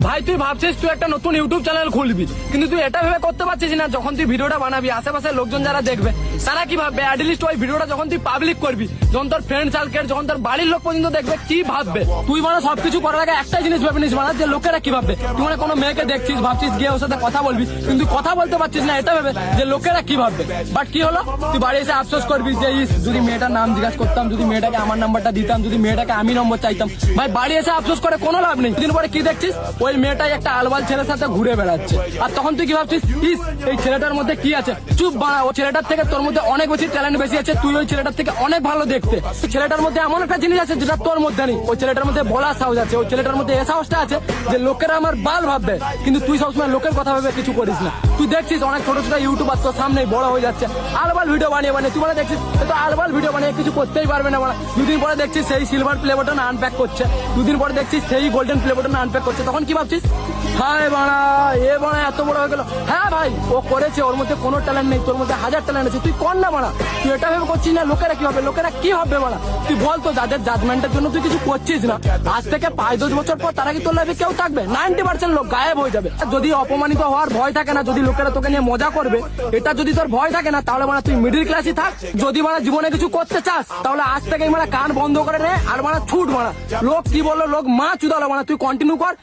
ভাই তুই ভাবছিস তুই একটা নতুন ইউটিউব চ্যানেল খুলবি, কিন্তু তুই এটা ভেবে করতে পারছিস না যখন তুই ভিডিওটা বানাবি আশেপাশে লোকজন যারা দেখবে তারা কি ভাববে। অ্যাটলিস্ট ওই ভিডিওটা যখন তুই পাবলিক করবি, যখন তোর ফ্রেন্ড সার্কেল, যখন তোর বাড়ির লোক পর্যন্ত দেখবে, কি ভাববে। তুই মানে সবকিছু করার আগে একটাই জিনিস ভেবে নিস মানে যে লোকেরা কি ভাববে। তুই মানে কোনো মেয়েকে দেখছিস, ভাবছিস গিয়ে ওর সাথে কথা বলবি, কিন্তু কথা বলতে পারছিস না এটা ভেবে যে লোকেরা কি ভাববে। বাট কি হলো, তুই বাড়ি এসে আফসোস করবি যে যদি মেয়েটার নাম জিজ্ঞাসা করতাম, যদি মেয়েটাকে আমার নাম্বারটা দিতাম, যদি মেয়েটাকে আমি নম্বর চাইতাম। ভাই বাড়ি এসে আফসোস করে কোনো লাভ নেই। দিন পরে কি দেখছিস, ওই মেয়েটাই একটা আলবাল ছেলের সাথে ঘুরে বেড়াচ্ছে। আর তখন তুই কি ভাবছিস, এই ছেলেটার মধ্যে কি আছে। চুপ বাড়া, ও ছেলেটার থেকে তোর মধ্যে অনেক বেশি ট্যালেন্ট বেশি আছে, তুই ওই ছেলেটার থেকে অনেক ভালো দেখতে। ছেলেটার মধ্যে এমন একটা জিনিস আছে যেটা তোর মধ্যে নেই। ওই ছেলেটার মধ্যে বলার সাহস আছে, ওই ছেলেটার মধ্যে এ সাহসটা আছে যে লোকেরা আমার বাল ভাববে, কিন্তু তুই সবসময় লোকের কথা ভেবে কিছু করিস না। তুই দেখছিস অনেক ছোট ছোট ইউটিউবার তোর সামনে বড় হয়ে যাচ্ছে, আলবাল ভিডিও বানিয়ে তুই মানে দেখছিস তো আলবাল ভিডিও বানিয়ে কিছু করতেই পারবে না। দুদিন পরে দেখছিস সেই সিলভার প্লে বাটন আনপ্যাক করছে, দুদিন পরে দেখছিস সেই গোল্ডেন প্লে বাটন আনপ্যাক করছে। তখন কি ভাবছিস, হায় বাড়া এ বাড়া এত বড় হয়ে গেল। হ্যাঁ ভাই ও করেছে, ওর মধ্যে কোনো ট্যালেন্ট নেই, তোর মধ্যে হাজার ট্যালেন্ট আছে, তুই কর না বাড়া। তুই এটা ভেবে করছিস না লোকেরা কি হবে, লোকেরা কি হবে বাড়া। তুই বল তো যাদের জাজমেন্টের জন্য তুই কিছু করছিস না, আজ থেকে 5-10 বছর পর তারা কি তোর লাইফে কেউ থাকবে? 90% লোক গায়েব হয়ে যাবে। যদি অপমানিত হওয়ার ভয় থাকে না, যদি লোকেরা তোকে নিয়ে মজা করবে এটা যদি তোর ভয় থাকে না, তাহলে মানে তুই মিডিল ক্লাসই থাক। যদি মানে জীবনে কিছু করতে চাস তাহলে আজ থেকে মানে কান বন্ধ করে নে আর মানে ছুট মারা। লোক কি বললো, লোক মা চুদালো, মানে তুই কন্টিনিউ কর।